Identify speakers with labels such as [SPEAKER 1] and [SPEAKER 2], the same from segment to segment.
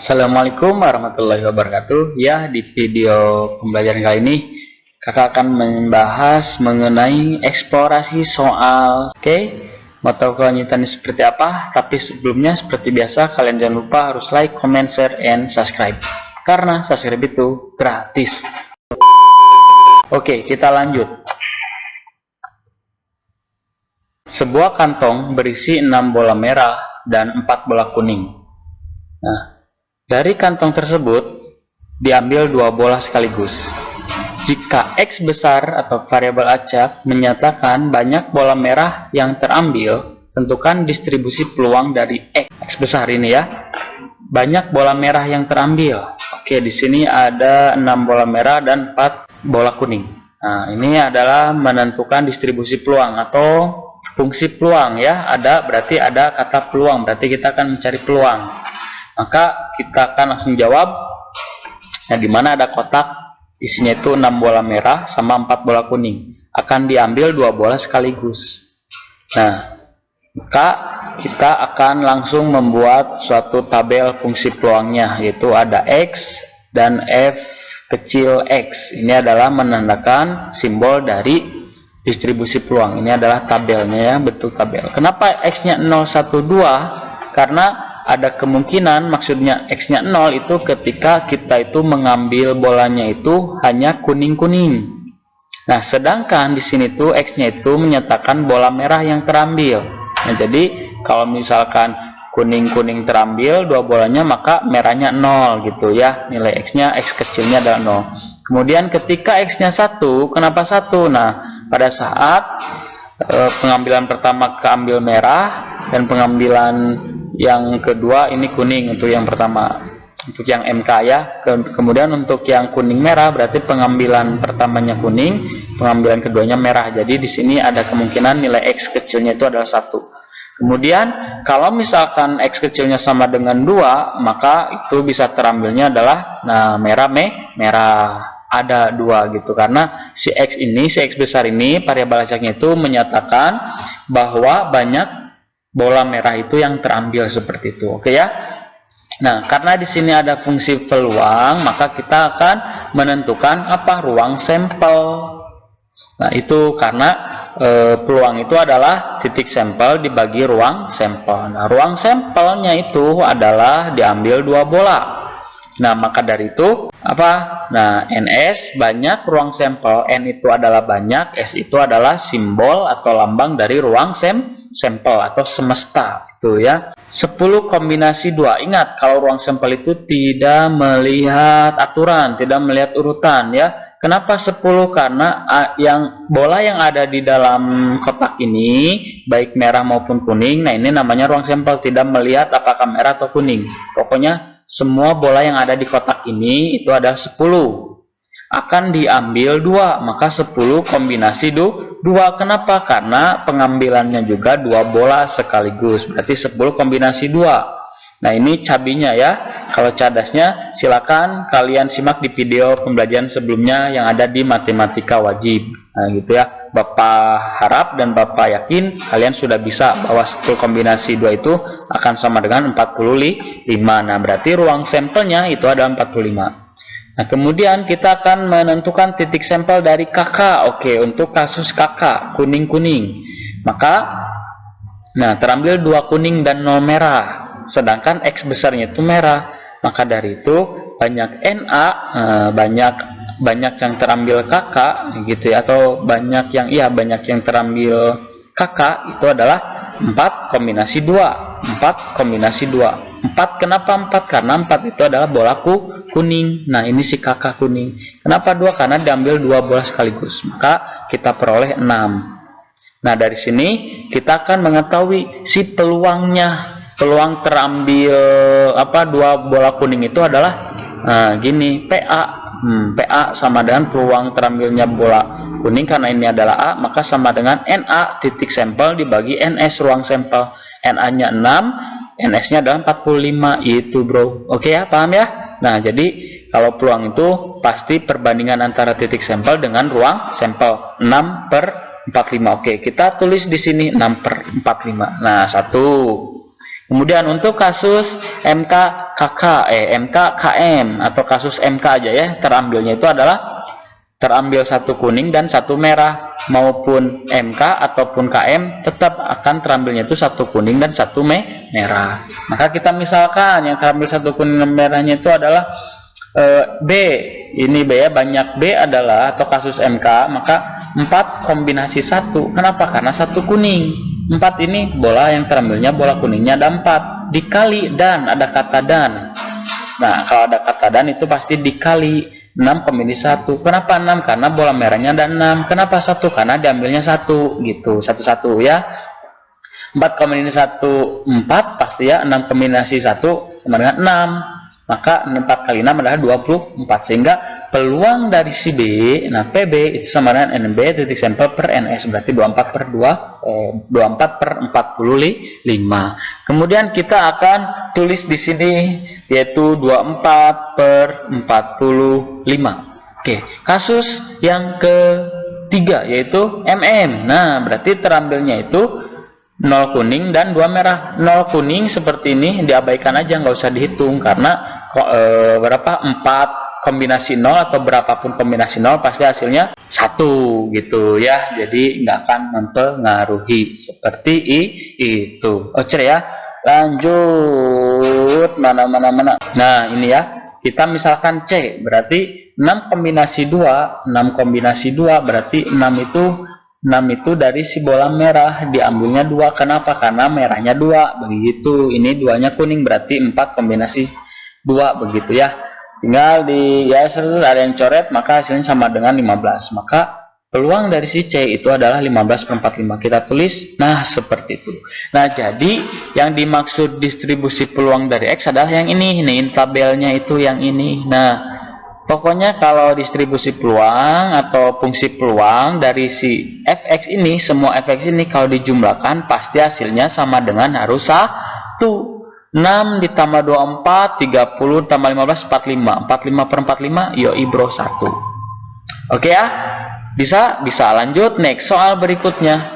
[SPEAKER 1] Assalamualaikum warahmatullahi wabarakatuh. Ya, di video pembelajaran kali ini kakak akan membahas mengenai eksplorasi soal. Oke, mau tahu kelanjutannya seperti apa? Tapi sebelumnya seperti biasa kalian jangan lupa harus like, comment, share, and subscribe. Karena subscribe itu gratis. Oke, kita lanjut. Sebuah kantong berisi 6 bola merah dan 4 bola kuning. Nah, dari kantong tersebut diambil 2 bola sekaligus. Jika X besar atau variabel acak menyatakan banyak bola merah yang terambil, tentukan distribusi peluang dari X besar ini ya. Banyak bola merah yang terambil. Oke, di sini ada 6 bola merah dan 4 bola kuning. Nah, ini adalah menentukan distribusi peluang atau fungsi peluang ya. Berarti ada kata peluang, berarti kita akan mencari peluang. Maka kita akan langsung jawab. Nah, di mana ada kotak isinya itu 6 bola merah sama 4 bola kuning. Akan diambil 2 bola sekaligus. Nah, maka kita akan langsung membuat suatu tabel fungsi peluangnya, yaitu ada X dan F kecil X. Ini adalah menandakan simbol dari distribusi peluang. Ini adalah tabelnya ya, bentuk tabel. Kenapa X-nya 0, 1, 2? Karena ada kemungkinan maksudnya X-nya 0 itu ketika kita itu mengambil bolanya itu hanya kuning-kuning. Nah, sedangkan di sini tuh X-nya itu menyatakan bola merah yang terambil. Nah, jadi kalau misalkan kuning-kuning terambil 2 bolanya, maka merahnya 0 gitu ya. Nilai X-nya, X kecilnya adalah 0. Kemudian ketika X-nya 1, kenapa 1? Nah, pada saat pengambilan pertama keambil merah dan pengambilan yang kedua ini kuning untuk yang pertama, untuk yang MK ya. Kemudian untuk yang kuning merah berarti pengambilan pertamanya kuning, pengambilan keduanya merah. Jadi di sini ada kemungkinan nilai X kecilnya itu adalah 1. Kemudian kalau misalkan X kecilnya sama dengan 2, maka itu bisa terambilnya adalah merah ada 2 gitu, karena si X besar ini variabel acaknya itu menyatakan bahwa banyak bola merah itu yang terambil seperti itu. Oke ya. Nah, karena di sini ada fungsi peluang, maka kita akan menentukan apa? Ruang sampel. Nah, itu karena peluang itu adalah titik sampel dibagi ruang sampel. Nah, ruang sampelnya itu adalah diambil 2 bola. Nah, maka dari itu apa? Nah, NS banyak ruang sampel, N itu adalah banyak, S itu adalah simbol atau lambang dari ruang sampel atau semesta itu ya. 10 kombinasi 2. Ingat, kalau ruang sampel itu tidak melihat aturan, tidak melihat urutan ya. Kenapa 10? Karena bola yang ada di dalam kotak ini baik merah maupun kuning, nah ini namanya ruang sampel, tidak melihat apakah merah atau kuning. Pokoknya semua bola yang ada di kotak ini itu ada 10. Akan diambil 2, maka 10 kombinasi 2. Kenapa? Karena pengambilannya juga 2 bola sekaligus, berarti 10 kombinasi 2. Nah, ini cabinya ya. Kalau cadasnya silakan kalian simak di video pembelajaran sebelumnya yang ada di matematika wajib. Nah, gitu ya. Bapak harap dan Bapak yakin kalian sudah bisa bahwa 10 kombinasi 2 itu akan sama dengan 45. Nah, berarti ruang sampelnya itu adalah 45. Nah, kemudian kita akan menentukan titik sampel dari kakak. Oke, untuk kasus kakak kuning-kuning, maka terambil 2 kuning dan 0 merah, sedangkan X besarnya itu merah. Maka dari itu banyak NA, banyak yang terambil kakak gitu ya, atau banyak yang terambil kakak itu adalah 4 kombinasi 2. 4 kombinasi 2. 4 kenapa 4? Karena 4 itu adalah bola kuning. Nah, ini si kakak kuning. Kenapa 2? Karena diambil 2 bola sekaligus. Maka kita peroleh 6. Nah, dari sini kita akan mengetahui si peluangnya. Peluang terambil 2 bola kuning itu adalah gini, PA. PA sama dengan peluang terambilnya bola kuning, karena ini adalah A, maka sama dengan NA titik sampel dibagi NS ruang sampel. NA-nya 6, NS-nya adalah 45. Itu bro. Oke ya, paham ya? Nah, jadi kalau peluang itu pasti perbandingan antara titik sampel dengan ruang sampel. 6/45. Oke, kita tulis di sini 6/45. Nah, 1. Kemudian untuk kasus MKKM atau kasus MK aja ya, terambilnya itu adalah terambil satu kuning dan satu merah, maupun MK ataupun KM tetap akan terambilnya itu satu kuning dan satu merah. Maka kita misalkan yang terambil satu kuning dan merahnya itu adalah B, ini B ya, banyak B adalah atau kasus MK, maka 4 kombinasi 1. Kenapa? Karena satu kuning. 4 ini bola yang terambilnya bola kuningnya ada 4 dikali dan ada kata dan. Nah, kalau ada kata dan itu pasti dikali 6 kombinasi 1. Kenapa 6? Karena bola merahnya ada 6. Kenapa 1? Karena diambilnya 1 gitu, satu-satu ya. 4 kombinasi 1 4 pasti ya, 6 kombinasi 1 sama dengan 6. Maka 4 kali 6 adalah 24, sehingga peluang dari si B, nah PB itu sama dengan NB titik sampel per NS, berarti 24 per 45. Kemudian kita akan tulis di sini yaitu 24 per 45. Oke, kasus yang ketiga yaitu MM. Nah, berarti terambilnya itu 0 kuning dan 2 merah. 0 kuning seperti ini diabaikan aja, nggak usah dihitung, karena berapa 4 kombinasi 0 atau berapapun kombinasi 0 pasti hasilnya 1 gitu ya, jadi nggak akan mempengaruhi seperti itu. Oke ya, lanjut mana. Nah ini ya, kita misalkan C, berarti 6 kombinasi 2 berarti 6 itu dari si bola merah diambilnya 2. Kenapa? Karena merahnya 2 begitu. Ini 2-nya kuning, berarti 4 kombinasi 2 begitu ya. Tinggal di ya ada yang coret, maka hasilnya sama dengan 15. Maka peluang dari si C itu adalah 15 per 45. Kita tulis, nah seperti itu. Nah, jadi yang dimaksud distribusi peluang dari X adalah yang ini. Nih tabelnya itu yang ini. Nah, pokoknya kalau distribusi peluang atau fungsi peluang dari si fx ini, semua fx ini kalau dijumlahkan pasti hasilnya sama dengan harus 1. 6 ditambah 24, 30 tambah 15, 45. 45 per 45, yoi bro 1. Oke ya? Bisa lanjut next soal berikutnya.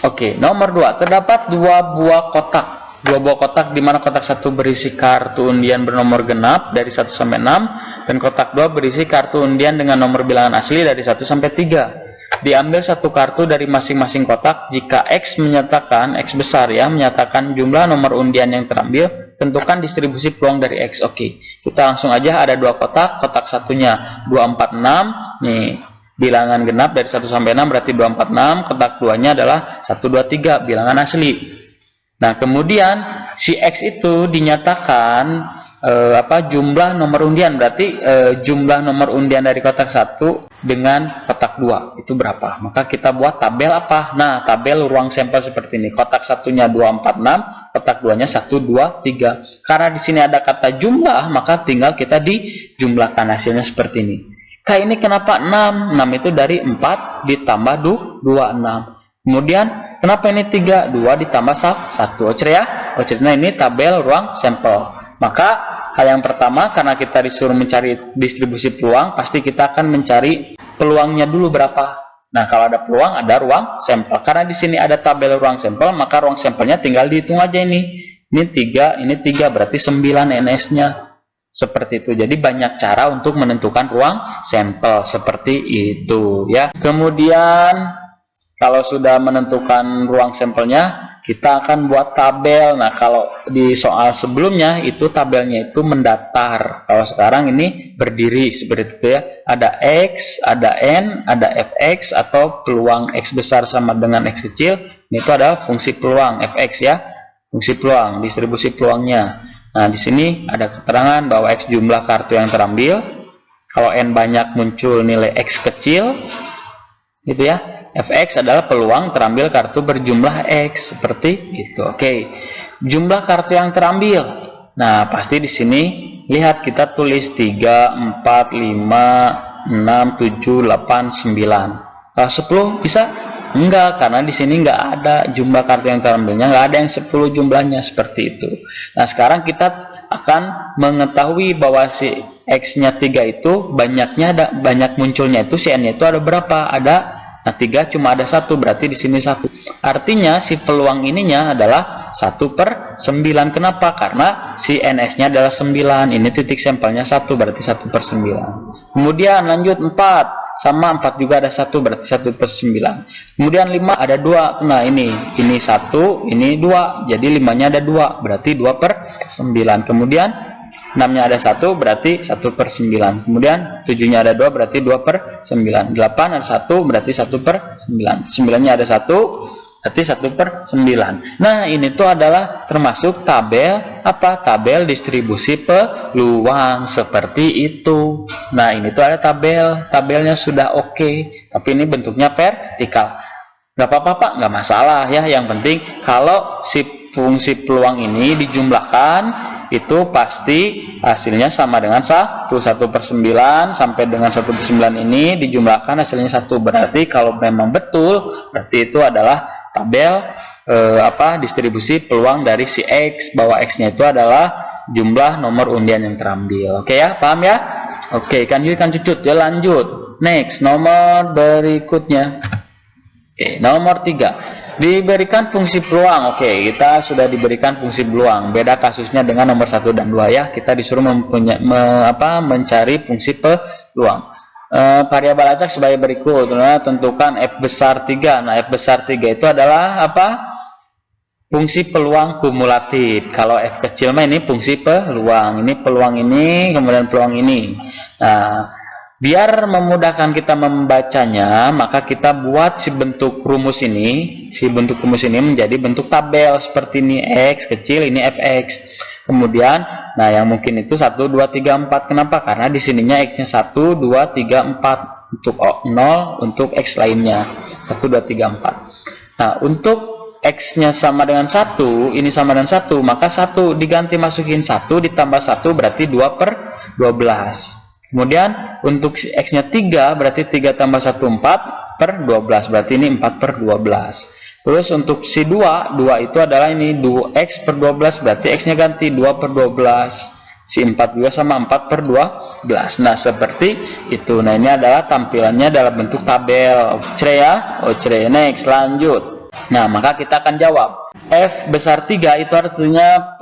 [SPEAKER 1] Oke, nomor 2. Terdapat 2 buah kotak di mana kotak 1 berisi kartu undian bernomor genap dari 1 sampai 6 dan kotak 2 berisi kartu undian dengan nomor bilangan asli dari 1 sampai 3. Diambil satu kartu dari masing-masing kotak jika X menyatakan X besar ya, menyatakan jumlah nomor undian yang terambil, tentukan distribusi peluang dari X. Oke, kita langsung aja, ada 2 kotak satunya 246 nih, bilangan genap dari 1 sampai 6 berarti 246, kotak 2-nya adalah 123 bilangan asli. Nah, kemudian si X itu dinyatakan jumlah nomor undian, berarti jumlah nomor undian dari kotak 1 dengan kotak 2 itu berapa. Maka kita buat tabel apa? Nah, tabel ruang sampel seperti ini. Kotak satunya 246, kotak 2-nya 123. Karena di sini ada kata jumlah, maka tinggal kita dijumlahkan, hasilnya seperti ini. K ini kenapa 6? 6 itu dari 4 ditambah 26. Kemudian kenapa ini 3? 2 ditambah 1. Oke ya? Oke, nah ini tabel ruang sampel. Maka hal yang pertama, karena kita disuruh mencari distribusi peluang, pasti kita akan mencari peluangnya dulu berapa. Nah, kalau ada peluang, ada ruang sampel. Karena di sini ada tabel ruang sampel, maka ruang sampelnya tinggal dihitung aja ini. Ini 3, berarti 9 NS-nya. Seperti itu. Jadi banyak cara untuk menentukan ruang sampel seperti itu ya. Kemudian kalau sudah menentukan ruang sampelnya, kita akan buat tabel. Nah, kalau di soal sebelumnya itu tabelnya itu mendatar. Kalau sekarang ini berdiri seperti itu ya. Ada X, ada N, ada Fx atau peluang X besar sama dengan X kecil. Itu adalah fungsi peluang Fx ya. Fungsi peluang, distribusi peluangnya. Nah, di sini ada keterangan bahwa X jumlah kartu yang terambil. Kalau N banyak muncul nilai X kecil. Gitu ya. Fx adalah peluang terambil kartu berjumlah X, seperti itu. Oke. Jumlah kartu yang terambil. Nah, pasti di sini lihat kita tulis 3, 4, 5, 6, 7, 8, 9. Kalau 10 bisa? Enggak, karena di sini enggak ada jumlah kartu yang terambilnya, enggak ada yang 10 jumlahnya, seperti itu. Nah, sekarang kita akan mengetahui bahwa si X-nya 3 itu banyak munculnya itu si N-nya itu ada berapa? Ada Nah, 3 cuma ada 1, berarti di sini 1. Artinya si peluang ininya adalah 1/9. Kenapa? Karena si NS-nya adalah 9. Ini titik sampelnya 1, berarti 1/9. Kemudian lanjut 4. Sama 4 juga ada 1, berarti 1/9. Kemudian 5 ada 2. Nah, ini 1, ini 2. Jadi 5-nya ada 2, berarti 2/9. Kemudian 6-nya ada 1, berarti 1/9. Kemudian 7-nya ada 2, berarti 2/9. 8 ada 1, berarti 1/9. 9-nya ada 1, berarti 1/9. Nah, ini tuh adalah termasuk tabel apa? Tabel distribusi peluang seperti itu. Nah, ini tuh ada tabelnya sudah oke, tapi ini bentuknya vertikal. Gak apa-apa Pak, nggak masalah ya. Yang penting kalau si fungsi peluang ini dijumlahkan, itu pasti hasilnya sama dengan 1/9 sampai dengan 1/9 ini dijumlahkan hasilnya 1. Berarti kalau memang betul, berarti itu adalah tabel distribusi peluang dari si X, bahwa X-nya itu adalah jumlah nomor undian yang terambil. Oke ya, paham ya? Oke, kan cucut ya, lanjut. Next, nomor berikutnya. Oke, nomor 3. Diberikan fungsi peluang. Oke, kita sudah diberikan fungsi peluang. Beda kasusnya dengan nomor 1 dan 2 ya. Kita disuruh mencari fungsi peluang. Variabel acak sebagai berikut. Nah, tentukan F besar 3. Nah, F besar 3 itu adalah apa? Fungsi peluang kumulatif. Kalau F kecil mah ini fungsi peluang. Ini peluang ini, kemudian peluang ini. Nah, biar memudahkan kita membacanya, maka kita buat si bentuk rumus ini. Si bentuk rumus ini menjadi bentuk tabel seperti ini. X kecil, ini Fx. Kemudian, nah yang mungkin itu 1, 2, 3, 4. Kenapa? Karena di sininya X-nya 1, 2, 3, 4. Untuk 0, untuk X lainnya. 1, 2, 3, 4. Nah, untuk X-nya sama dengan 1, ini sama dengan 1, maka 1 diganti masukin 1 ditambah 1 berarti 2/12. Kemudian untuk X-nya 3 berarti 3 tambah 1, 4/12. Berarti ini 4/12. Terus untuk si 2 itu adalah ini 2x/12, berarti X-nya ganti 2/12. Si 4 juga sama 4/12. Nah, seperti itu. Nah, ini adalah tampilannya dalam bentuk tabel. Oke ya? Oke, next, lanjut. Nah, maka kita akan jawab. F besar 3 itu artinya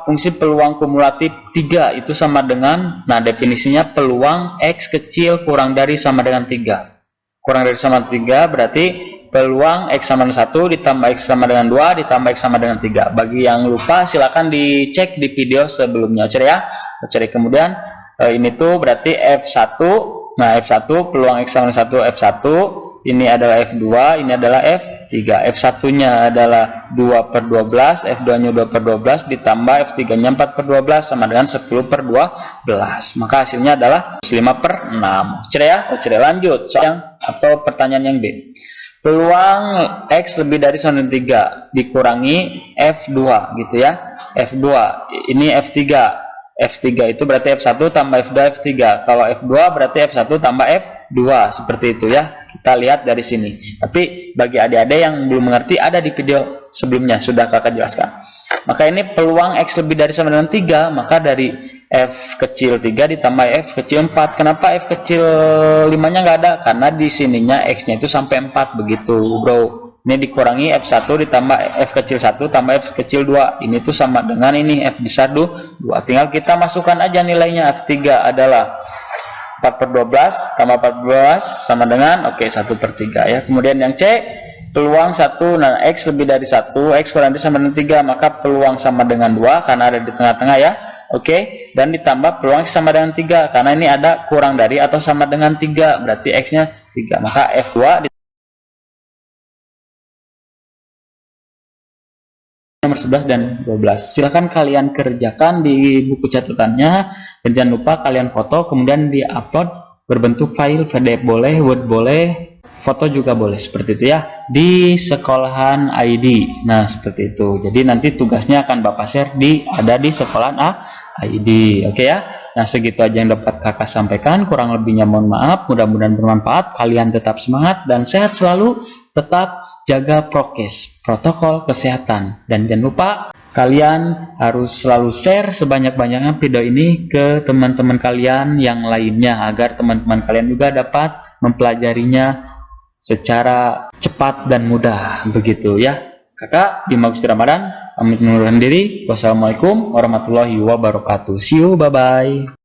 [SPEAKER 1] fungsi peluang kumulatif 3 itu sama dengan, nah definisinya peluang X kecil kurang dari sama dengan 3. Kurang dari sama 3 berarti peluang X sama dengan 1 ditambah X sama dengan 2 ditambah X sama dengan 3. Bagi yang lupa silakan dicek di video sebelumnya. Oke ya? Oke, kemudian ini tuh berarti F1. Nah, F1 peluang X sama dengan 1 F1. Ini adalah F2, ini adalah F3. F1-nya adalah 2/12, F2-nya 2/12 ditambah F3-nya 4/12 sama dengan 10/12. Maka hasilnya adalah 5/6. Oke ya? Oke, lanjut. Soal atau pertanyaan yang B. Peluang X lebih dari sama dengan 3 dikurangi F2 gitu ya. F2, ini F3. F3 itu berarti F1 tambah F2 F3. Kalau F2 berarti F1 tambah F2, seperti itu ya. Kita lihat dari sini. Tapi bagi adik-adik yang belum mengerti, ada di video sebelumnya sudah kakak jelaskan. Maka ini peluang X lebih dari sama dengan 3, maka dari F kecil 3 ditambah F kecil 4. Kenapa F kecil 5-nya nggak ada? Karena di sininya X-nya itu sampai 4 begitu, bro. Ini dikurangi F1 ditambah F kecil 1 tambah F kecil 2. Ini tuh sama dengan ini F besar 2. Tinggal kita masukkan aja nilainya. F3 adalah 4/12 tambah 14 sama dengan 1/3 ya. Kemudian yang C, peluang 1, nah X lebih dari 1, X kurang dari sama dengan 3, maka peluang sama dengan 2 karena ada di tengah-tengah ya. Oke, dan ditambah peluang X sama dengan 3 karena ini ada kurang dari atau sama dengan 3, berarti X-nya 3. Maka F2 nomor 11 dan 12. Silahkan kalian kerjakan di buku catatannya dan jangan lupa kalian foto kemudian di-upload berbentuk file PDF boleh, Word boleh, foto juga boleh, seperti itu ya, di sekolahan ID. Nah, seperti itu. Jadi nanti tugasnya akan Bapak share ada di sekolahan ID. Oke ya. Nah, segitu aja yang dapat kakak sampaikan. Kurang lebihnya mohon maaf. Mudah-mudahan bermanfaat. Kalian tetap semangat dan sehat selalu. Tetap jaga prokes, protokol kesehatan. Dan jangan lupa kalian harus selalu share sebanyak-banyaknya video ini ke teman-teman kalian yang lainnya agar teman-teman kalian juga dapat mempelajarinya secara cepat dan mudah, begitu ya. Kakak Bima Gusti Ramadan pamit mengundurkan diri. Wassalamualaikum warahmatullahi wabarakatuh. See you, bye bye.